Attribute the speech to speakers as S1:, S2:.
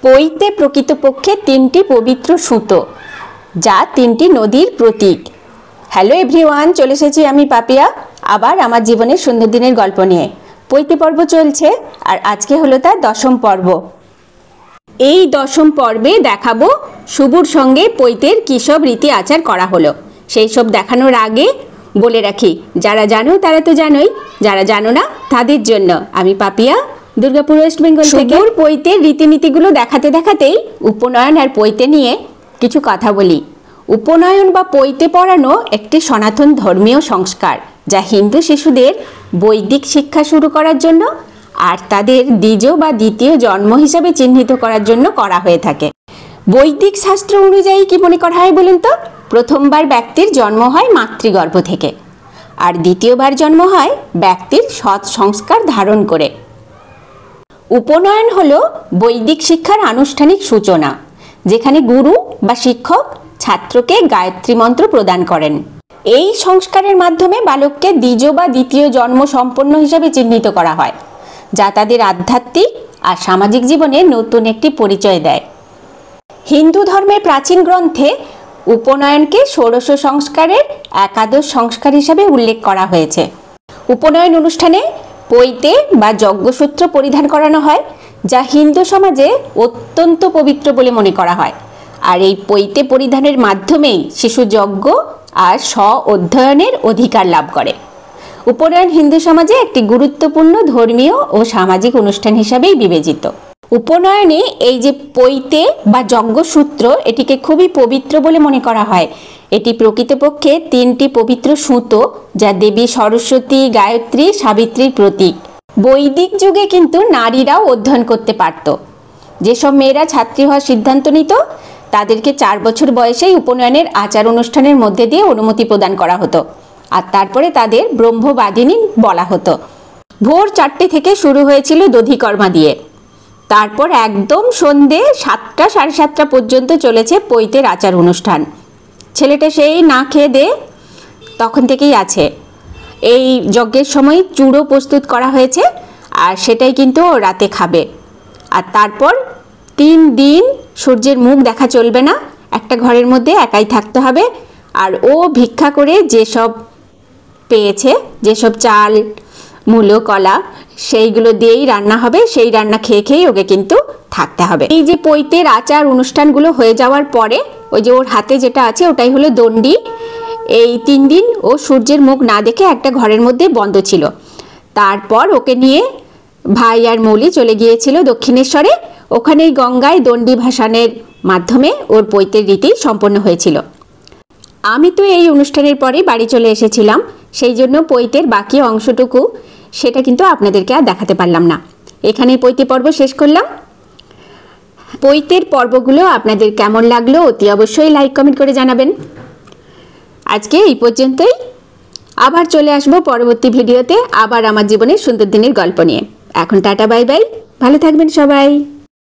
S1: পইতে প্রকৃতপক্ষে তিনটি পবিত্র সুতো, যা তিনটি নদীর প্রতীক। হ্যালো এভরিওয়ান, চলে এসেছি আমি পাপিয়া আবার আমার জীবনের সুন্দর দিনের গল্প নিয়ে। পইতে পর্ব চলছে আর আজকে হলো তার 10ম পর্ব। এই 10ম পর্বে দেখাবো শুভর সঙ্গে পইতের কী সব রীতি আচার করা হলো। সেই সব দেখানোর আগে বলে রাখি, যারা জানো তারা তো জানোই, যারা জানো না তাদের জন্য আমি পাপিয়া দুর্গাপুর ওয়েস্ট বেঙ্গল থেকে পইতের রীতিনীতিগুলো দেখাতে দেখাতেই উপনয়ন আর পইতে নিয়ে কিছু কথা বলি। উপনয়ন বা পইতে পড়ানো একটি সনাতন ধর্মীয় সংস্কার, যা হিন্দু শিশুদের বৈদিক শিক্ষা শুরু করার জন্য আর তাদের দ্বিজ বা দ্বিতীয় জন্ম হিসাবে চিহ্নিত করার জন্য করা হয়ে থাকে। বৈদিক শাস্ত্র অনুযায়ী কি মনে করা হয় বলুন তো? প্রথমবার ব্যক্তির জন্ম হয় মাতৃগর্ভ থেকে, আর দ্বিতীয়বার জন্ম হয় ব্যক্তির সৎ সংস্কার ধারণ করে। উপনয়ন হলো বৈদিক শিক্ষার আনুষ্ঠানিক সূচনা, যেখানে গুরু বা শিক্ষক ছাত্রকে গায়ত্রী মন্ত্র প্রদান করেন। এই সংস্কারের মাধ্যমে বালককে দ্বিজ বা দ্বিতীয় জন্ম সম্পন্ন হিসাবে চিহ্নিত করা হয়, যা তাদের আধ্যাত্মিক আর সামাজিক জীবনে নতুন একটি পরিচয় দেয়। হিন্দু ধর্মের প্রাচীন গ্রন্থে উপনয়নকে ষোড়শ সংস্কারের একাদশ সংস্কার হিসাবে উল্লেখ করা হয়েছে। উপনয়ন অনুষ্ঠানে পইতে বা যজ্ঞসূত্র পরিধান করানো হয়, যা হিন্দু সমাজে অত্যন্ত পবিত্র বলে মনে করা হয়। আর এই পইতে পরিধানের মাধ্যমেই শিশু যজ্ঞ আর স্ব-অধ্যয়নের অধিকার লাভ করে। উপনয়ন হিন্দু সমাজে একটি গুরুত্বপূর্ণ ধর্মীয় ও সামাজিক অনুষ্ঠান হিসাবেই বিবেচিত। উপনয়নে এই যে পইতে বা যজ্ঞসূত্র, এটিকে খুবই পবিত্র বলে মনে করা হয়। এটি প্রকৃতপক্ষে তিনটি পবিত্র সুতো, যা দেবী সরস্বতী, গায়ত্রী, সাবিত্রীর প্রতীক। বৈদিক যুগে কিন্তু নারীরাও অধ্যয়ন করতে পারত। যেসব মেয়েরা ছাত্রী হওয়ার সিদ্ধান্ত নিত, তাদেরকে 4 বছর বয়সেই উপনয়নের আচার অনুষ্ঠানের মধ্যে দিয়ে অনুমতি প্রদান করা হতো, আর তারপরে তাদের ব্রহ্মবাদিনী বলা হতো। ভোর 4টে থেকে শুরু হয়েছিল দধিকর্মা দিয়ে, তারপর একদম সন্ধে 7টা সাড়ে 7টা পর্যন্ত চলেছে পইতের আচার অনুষ্ঠান। ছেলেটা সেই না খেয়ে দে তখন থেকেই আছে। এই যজ্ঞের সময় চূড়ো প্রস্তুত করা হয়েছে, আর সেটাই কিন্তু রাতে খাবে। আর তারপর 3 দিন সূর্যের মুখ দেখা চলবে না, একটা ঘরের মধ্যে একাই থাকতে হবে। আর ও ভিক্ষা করে যেসব পেয়েছে, যেসব চাল, মূলো, কলা, সেইগুলো দিয়েই রান্না হবে। সেই রান্না খেয়ে খেয়েই ওকে কিন্তু থাকতে হবে। এই যে পইতের আচার অনুষ্ঠানগুলো হয়ে যাওয়ার পরে ওই যে ওর হাতে যেটা আছে ওটাই হলো দণ্ডি। এই 3 দিন ও সূর্যের মুখ না দেখে একটা ঘরের মধ্যে বন্ধ ছিল। তারপর ওকে নিয়ে ভাই আর মৌলি চলে গিয়েছিল দক্ষিণেশ্বরে। ওখানেই গঙ্গায় দণ্ডি ভাসানের মাধ্যমে ওর পইতের রীতি সম্পন্ন হয়েছিল। আমি তো এই অনুষ্ঠানের পরে বাড়ি চলে এসেছিলাম, সেই জন্য পইতের বাকি অংশটুকু সেটা কিন্তু আপনাদেরকে আর দেখাতে পারলাম না। এখানেই পইতে পর্ব শেষ করলাম। পইতের পর্বগুলো আপনাদের কেমন লাগলো অতি অবশ্যই লাইক কমেন্ট করে জানাবেন। আজকে এই পর্যন্তই, আবার চলে আসবো পরবর্তী ভিডিওতে আবার আমার জীবনের সুন্দর দিনের গল্প নিয়ে। এখন টাটা, বাই বাই, ভালো থাকবেন সবাই।